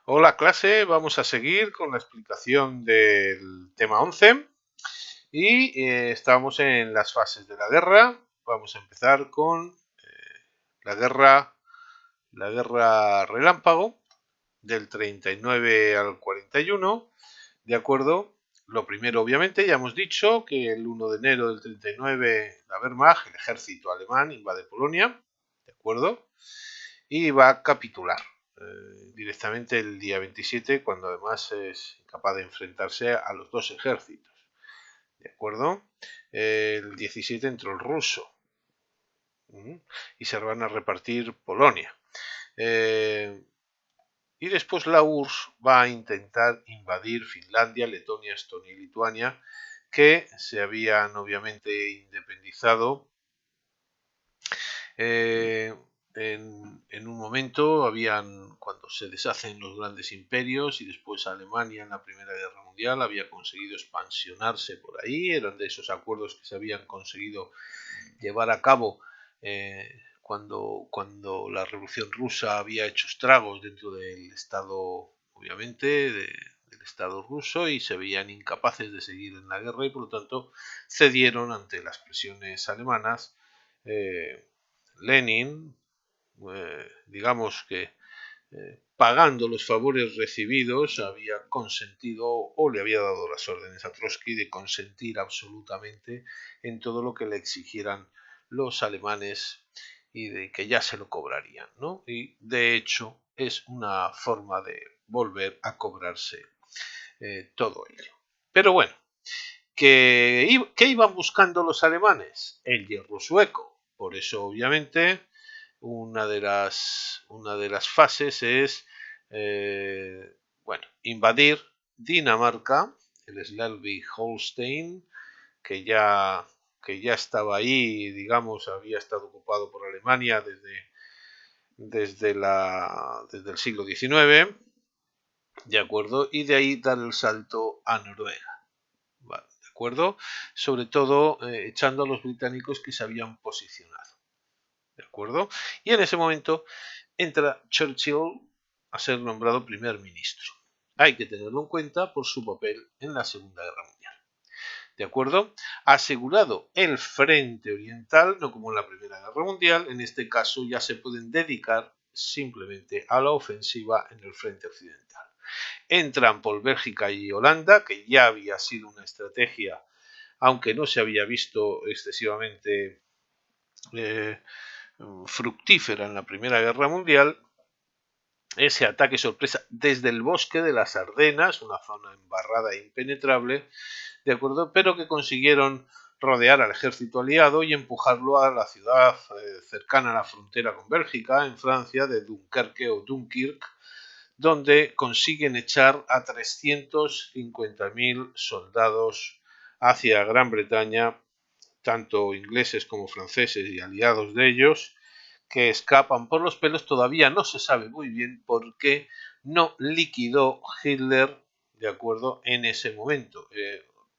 Hola clase, vamos a seguir con la explicación del tema 11 y estamos en las fases de la guerra. Vamos a empezar con la guerra, la guerra relámpago del 39 al 41, ¿de acuerdo? Lo primero, obviamente, ya hemos dicho que el 1 de enero del 39 la Wehrmacht, el ejército alemán, invade Polonia, ¿de acuerdo? Y va a capitular directamente el día 27, cuando además es incapaz de enfrentarse a los dos ejércitos. ¿De acuerdo? El 17 entró el ruso y se van a repartir Polonia. Y después la URSS va a intentar invadir Finlandia, Letonia, Estonia y Lituania, que se habían obviamente independizado en un momento, cuando se deshacen los grandes imperios y después Alemania en la Primera Guerra Mundial había conseguido expansionarse por ahí, eran de esos acuerdos que se habían conseguido llevar a cabo cuando la Revolución Rusa había hecho estragos dentro del Estado, obviamente, del Estado ruso, y se veían incapaces de seguir en la guerra y por lo tanto cedieron ante las presiones alemanas. Lenin, digamos que pagando los favores recibidos, había consentido o le había dado las órdenes a Trotsky de consentir absolutamente en todo lo que le exigieran los alemanes y de que ya se lo cobrarían, ¿no? Y de hecho es una forma de volver a cobrarse todo ello. Pero bueno, ¿qué iban buscando los alemanes? El hierro sueco. Por eso, obviamente, una de las fases es invadir Dinamarca, el Schleswig-Holstein, que ya, que ya estaba ahí, digamos, había estado ocupado por Alemania desde el siglo XIX, ¿de acuerdo? Y de ahí dar el salto a Noruega, ¿vale? ¿De acuerdo? Sobre todo echando a los británicos que se habían posicionado, ¿de acuerdo? Y en ese momento entra Churchill a ser nombrado primer ministro. Hay que tenerlo en cuenta por su papel en la Segunda Guerra Mundial. ¿De acuerdo? Asegurado el frente oriental, no como en la Primera Guerra Mundial, en este caso ya se pueden dedicar simplemente a la ofensiva en el frente occidental. Entran por Bélgica y Holanda, que ya había sido una estrategia, aunque no se había visto excesivamente eh, fructífera en la Primera Guerra Mundial, ese ataque sorpresa desde el bosque de las Ardenas, una zona embarrada e impenetrable, de acuerdo, pero que consiguieron rodear al ejército aliado y empujarlo a la ciudad cercana a la frontera con Bélgica, en Francia, de Dunkerque o Dunkirk, donde consiguen echar a 350.000 soldados hacia Gran Bretaña, tanto ingleses como franceses y aliados de ellos, que escapan por los pelos. Todavía no se sabe muy bien por qué no liquidó Hitler, de acuerdo, en ese momento.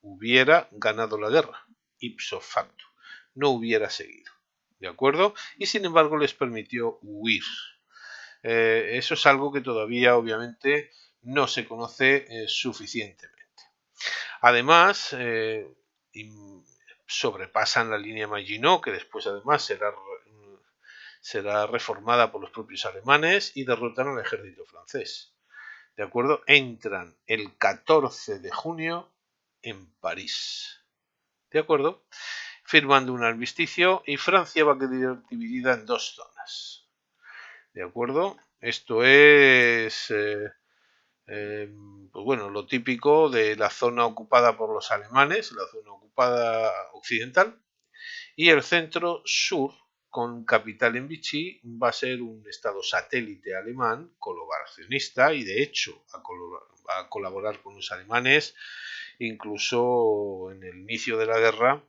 Hubiera ganado la guerra, ipso facto, no hubiera seguido, de acuerdo, y sin embargo les permitió huir. Eso es algo que todavía obviamente no se conoce suficientemente. Además, sobrepasan la línea Maginot, que después además será reformada por los propios alemanes, y derrotan al ejército francés. ¿De acuerdo? Entran el 14 de junio en París. ¿De acuerdo? Firmando un armisticio, y Francia va a quedar dividida en dos zonas. ¿De acuerdo? Esto es pues bueno, lo típico de la zona ocupada por los alemanes, la zona ocupada occidental, y el centro sur, con capital en Vichy, va a ser un estado satélite alemán, colaboracionista, y de hecho va a colaborar con los alemanes, incluso en el inicio de la guerra,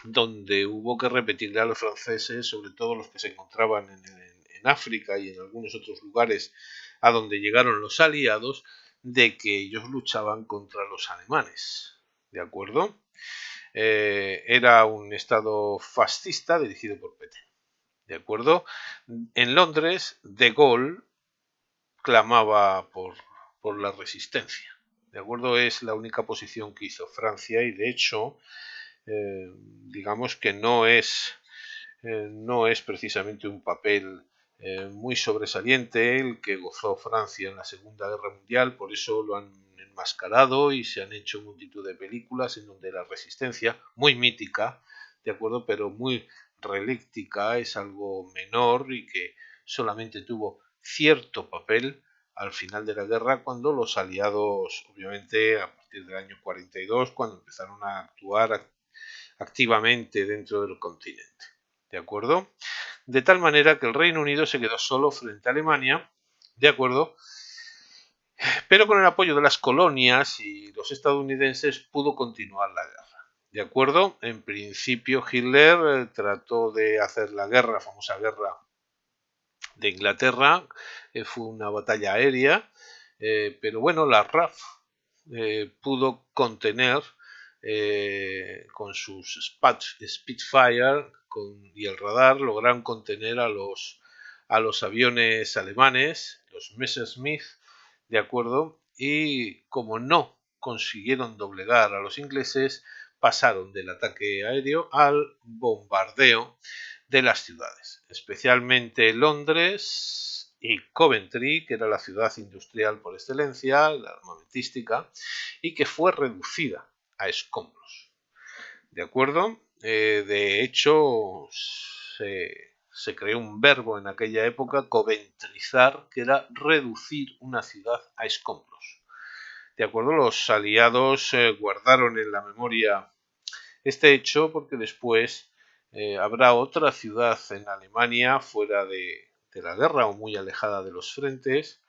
donde hubo que repetirle a los franceses, sobre todo los que se encontraban en África y en algunos otros lugares a donde llegaron los aliados, de que ellos luchaban contra los alemanes. ¿De acuerdo? Era un estado fascista dirigido por Pétain. ¿De acuerdo? En Londres, De Gaulle clamaba por la resistencia. ¿De acuerdo? Es la única posición que hizo Francia y de hecho, digamos que no es precisamente un papel muy sobresaliente el que gozó Francia en la Segunda Guerra Mundial, por eso lo han enmascarado y se han hecho multitud de películas en donde la resistencia, muy mítica, de acuerdo, pero muy relíctica, es algo menor y que solamente tuvo cierto papel al final de la guerra cuando los aliados, obviamente a partir del año 42, cuando empezaron a actuar activamente dentro del continente. ¿De acuerdo? De tal manera que el Reino Unido se quedó solo frente a Alemania, ¿de acuerdo? Pero con el apoyo de las colonias y los estadounidenses pudo continuar la guerra. ¿De acuerdo? En principio Hitler trató de hacer la guerra, la famosa guerra de Inglaterra, fue una batalla aérea, pero bueno, la RAF pudo contener con sus Spitfire y el radar, lograron contener a los aviones alemanes, los Messerschmitt, de acuerdo, y como no consiguieron doblegar a los ingleses, pasaron del ataque aéreo al bombardeo de las ciudades, especialmente Londres y Coventry, que era la ciudad industrial por excelencia, la armamentística, y que fue reducida a escombros. ¿De acuerdo? De hecho, se creó un verbo en aquella época, coventrizar, que era reducir una ciudad a escombros. ¿De acuerdo? Los aliados guardaron en la memoria este hecho porque después habrá otra ciudad en Alemania fuera de la guerra o muy alejada de los frentes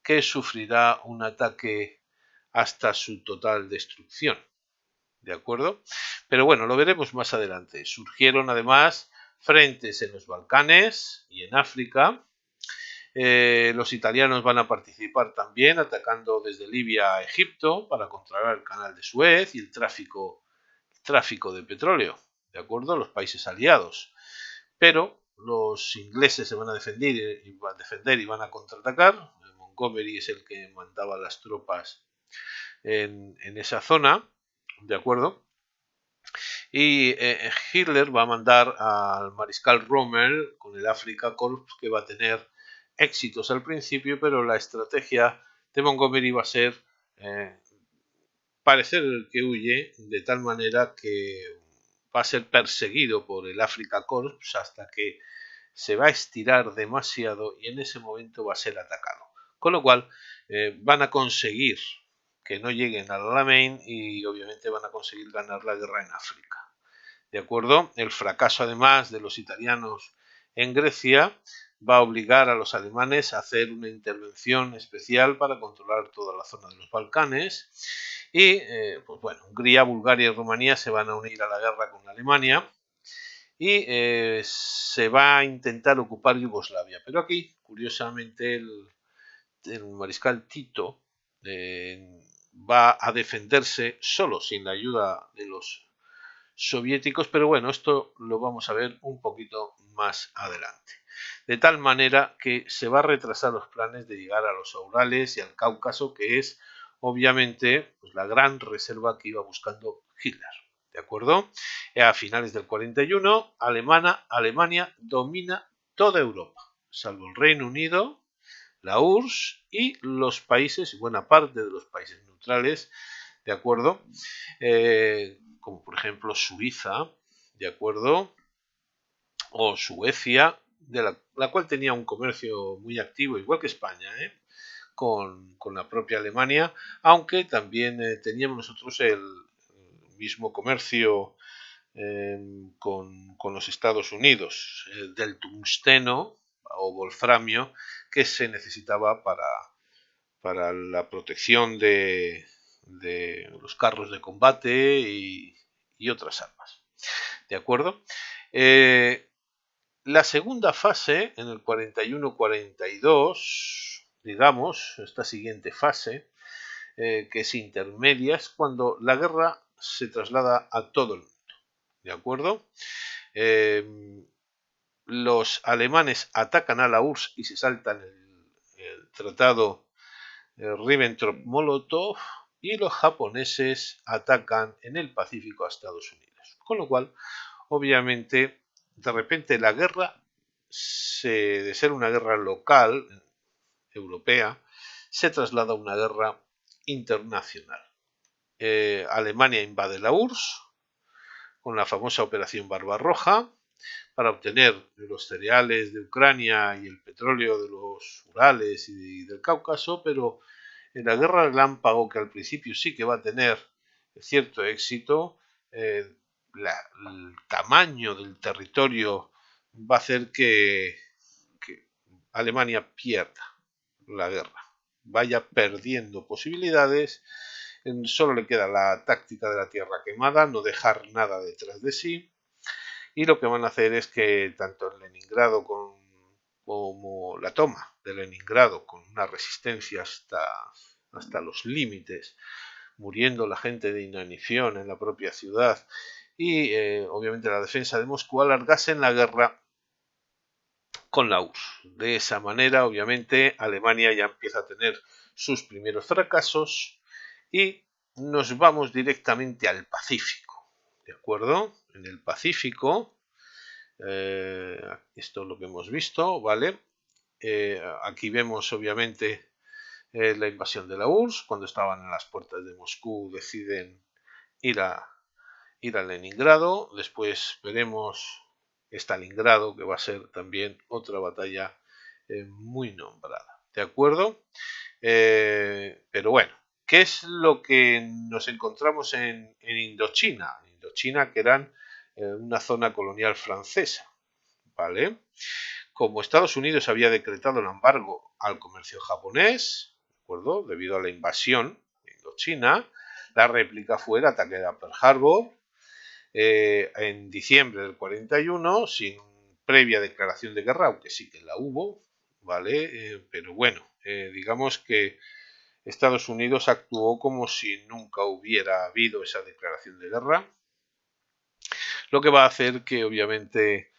que sufrirá un ataque hasta su total destrucción. ¿De acuerdo? Pero bueno, lo veremos más adelante. Surgieron además frentes en los Balcanes y en África. Los italianos van a participar también atacando desde Libia a Egipto para controlar el canal de Suez y el tráfico de petróleo, ¿de acuerdo? Los países aliados. Pero los ingleses se van a defender y van a contraatacar. Montgomery es el que mandaba las tropas en esa zona, ¿de acuerdo? Y Hitler va a mandar al mariscal Rommel con el Afrika Korps, que va a tener éxitos al principio, pero la estrategia de Montgomery va a ser parecer el que huye, de tal manera que va a ser perseguido por el Afrika Korps hasta que se va a estirar demasiado y en ese momento va a ser atacado. Con lo cual van a conseguir que no lleguen al Alamein y obviamente van a conseguir ganar la guerra en África. ¿De acuerdo? El fracaso además de los italianos en Grecia va a obligar a los alemanes a hacer una intervención especial para controlar toda la zona de los Balcanes y pues bueno, Hungría, Bulgaria y Rumanía se van a unir a la guerra con Alemania y se va a intentar ocupar Yugoslavia. Pero aquí, curiosamente, el mariscal Tito va a defenderse solo, sin la ayuda de los soviéticos, pero bueno, esto lo vamos a ver un poquito más adelante. De tal manera que se va a retrasar los planes de llegar a los Urales y al Cáucaso, que es obviamente pues, la gran reserva que iba buscando Hitler. ¿De acuerdo? A finales del 41, Alemania domina toda Europa, salvo el Reino Unido, la URSS y los países, y buena parte de los países neutrales, ¿de acuerdo? Como por ejemplo Suiza, ¿de acuerdo? O Suecia, de la cual tenía un comercio muy activo, igual que España, con la propia Alemania, aunque también teníamos nosotros el mismo comercio con los Estados Unidos, del tungsteno o wolframio que se necesitaba para la protección de los carros de combate y otras armas. ¿De acuerdo? La segunda fase, en el 41-42, digamos, esta siguiente fase, que es intermedia, es cuando la guerra se traslada a todo el mundo. ¿De acuerdo? Los alemanes atacan a la URSS y se saltan tratado Ribbentrop-Molotov, y los japoneses atacan en el Pacífico a Estados Unidos. Con lo cual, obviamente, de repente la guerra, de ser una guerra local, europea, se traslada a una guerra internacional. Alemania invade la URSS con la famosa Operación Barbarroja para obtener los cereales de Ucrania y el petróleo de los Urales y del Cáucaso, pero en la guerra relámpago, que al principio sí que va a tener cierto éxito, el tamaño del territorio va a hacer que Alemania pierda la guerra, vaya perdiendo posibilidades. Solo le queda la táctica de la tierra quemada, no dejar nada detrás de sí, y lo que van a hacer es que tanto en Leningrado como la toma de Leningrado, con una resistencia hasta los límites, muriendo la gente de inanición en la propia ciudad, y obviamente la defensa de Moscú, alargasen la guerra con la URSS. De esa manera, obviamente, Alemania ya empieza a tener sus primeros fracasos y nos vamos directamente al Pacífico. ¿De acuerdo? En el Pacífico, esto es lo que hemos visto, ¿vale? Aquí vemos, obviamente, la invasión de la URSS. Cuando estaban en las puertas de Moscú, deciden ir a Leningrado. Después veremos Stalingrado, que va a ser también otra batalla muy nombrada. ¿De acuerdo? Pero bueno, ¿qué es lo que nos encontramos en Indochina? Indochina, que eran una zona colonial francesa, ¿vale? Como Estados Unidos había decretado el embargo al comercio japonés, ¿de acuerdo? Debido a la invasión de Indochina, la réplica fue el ataque a Pearl Harbor en diciembre del 41, sin previa declaración de guerra, aunque sí que la hubo, ¿vale? Pero bueno, digamos que Estados Unidos actuó como si nunca hubiera habido esa declaración de guerra, lo que va a hacer que obviamente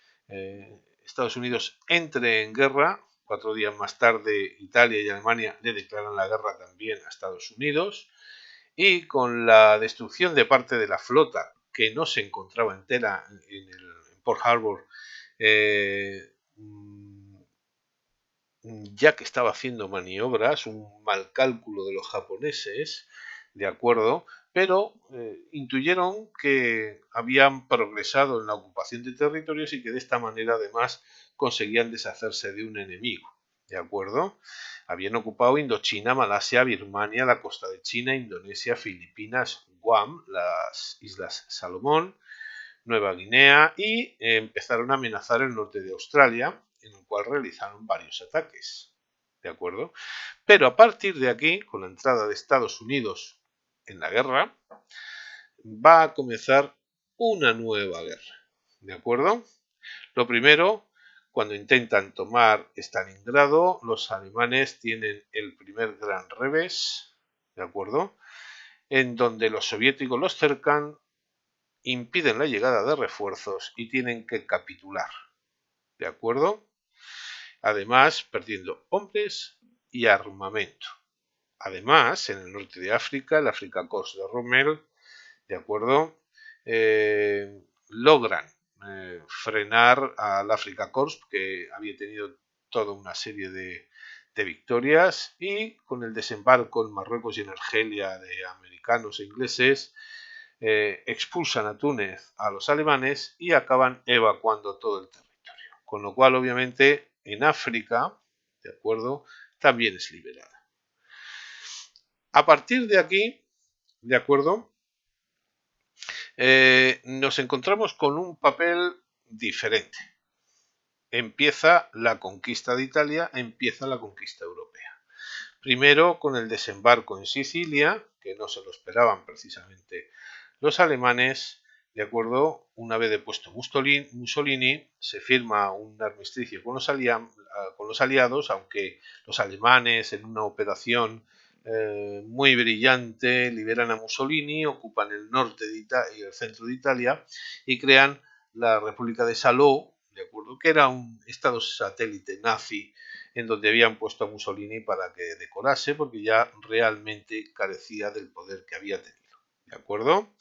Estados Unidos entre en guerra. 4 días más tarde, Italia y Alemania le declaran la guerra también a Estados Unidos, y con la destrucción de parte de la flota que no se encontraba entera en Port Harbor, ya que estaba haciendo maniobras, un mal cálculo de los japoneses, de acuerdo, pero intuyeron que habían progresado en la ocupación de territorios y que de esta manera además conseguían deshacerse de un enemigo, de acuerdo. Habían ocupado Indochina, Malasia, Birmania, la costa de China, Indonesia, Filipinas, Guam, las Islas Salomón, Nueva Guinea, y empezaron a amenazar el norte de Australia, en el cual realizaron varios ataques. ¿De acuerdo? Pero a partir de aquí, con la entrada de Estados Unidos en la guerra, va a comenzar una nueva guerra. ¿De acuerdo? Lo primero, cuando intentan tomar Stalingrado, los alemanes tienen el primer gran revés, ¿de acuerdo? En donde los soviéticos los cercan, impiden la llegada de refuerzos y tienen que capitular, ¿de acuerdo? Además, perdiendo hombres y armamento. Además, en el norte de África, el Afrika Korps de Rommel, ¿de acuerdo? Logran frenar al Afrika Korps, que había tenido toda una serie de victorias, y con el desembarco en Marruecos y en Argelia de americanos e ingleses, expulsan a Túnez a los alemanes y acaban evacuando todo el territorio. Con lo cual, obviamente, en África, ¿de acuerdo?, también es liberada. A partir de aquí, ¿de acuerdo?, nos encontramos con un papel diferente. Empieza la conquista de Italia, empieza la conquista europea. Primero con el desembarco en Sicilia, que no se lo esperaban precisamente los alemanes, ¿de acuerdo? Una vez depuesto Mussolini, se firma un armisticio con los aliados, aunque los alemanes en una operación muy brillante liberan a Mussolini, ocupan el norte y el centro de Italia y crean la República de Salò, ¿de acuerdo?, que era un estado satélite nazi en donde habían puesto a Mussolini para que decorase, porque ya realmente carecía del poder que había tenido. ¿De acuerdo?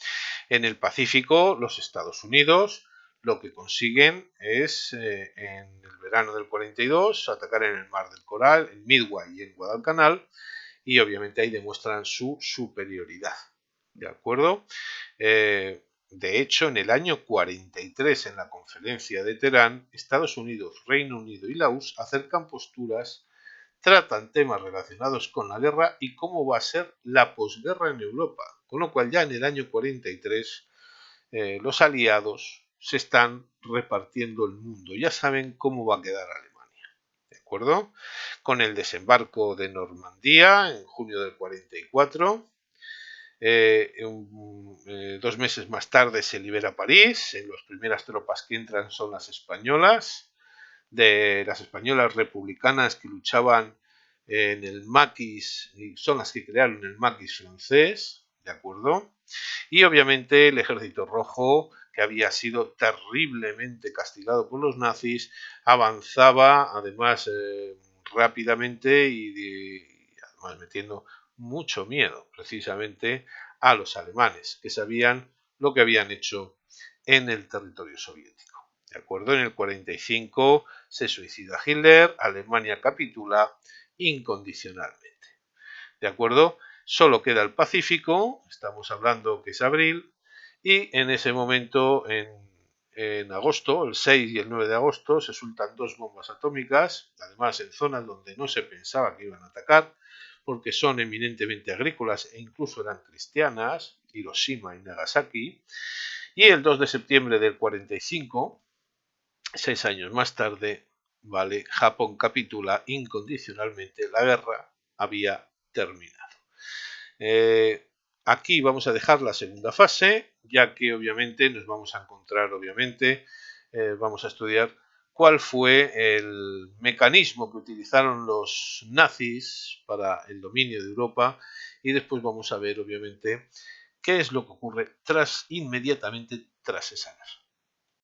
En el Pacífico, los Estados Unidos lo que consiguen es, en el verano del 42, atacar en el Mar del Coral, en Midway y en Guadalcanal, y obviamente ahí demuestran su superioridad. ¿De acuerdo? De hecho, en el año 43, en la conferencia de Teherán, Estados Unidos, Reino Unido y la URSS acercan posturas, tratan temas relacionados con la guerra y cómo va a ser la posguerra en Europa. Con lo cual ya en el año 43 los aliados se están repartiendo el mundo. Ya saben cómo va a quedar Alemania. ¿De acuerdo? Con el desembarco de Normandía en junio del 44. 2 meses más tarde se libera París. Las primeras tropas que entran son las españolas, de las españolas republicanas que luchaban en el maquis, y son las que crearon el maquis francés, ¿de acuerdo? Y obviamente el Ejército Rojo, que había sido terriblemente castigado por los nazis, avanzaba además rápidamente y además metiendo mucho miedo precisamente a los alemanes, que sabían lo que habían hecho en el territorio soviético. ¿De acuerdo? En el 45 se suicida Hitler, Alemania capitula incondicionalmente. ¿De acuerdo? Solo queda el Pacífico, estamos hablando que es abril, y en ese momento, en agosto, el 6 y el 9 de agosto, se sueltan 2 bombas atómicas, además en zonas donde no se pensaba que iban a atacar, porque son eminentemente agrícolas e incluso eran cristianas, Hiroshima y Nagasaki, y el 2 de septiembre del 45, 6 años más tarde, vale, Japón capitula incondicionalmente, la guerra había terminado. Aquí vamos a dejar la segunda fase, ya que obviamente nos vamos a encontrar, vamos a estudiar cuál fue el mecanismo que utilizaron los nazis para el dominio de Europa, y después vamos a ver obviamente qué es lo que ocurre inmediatamente tras esa guerra.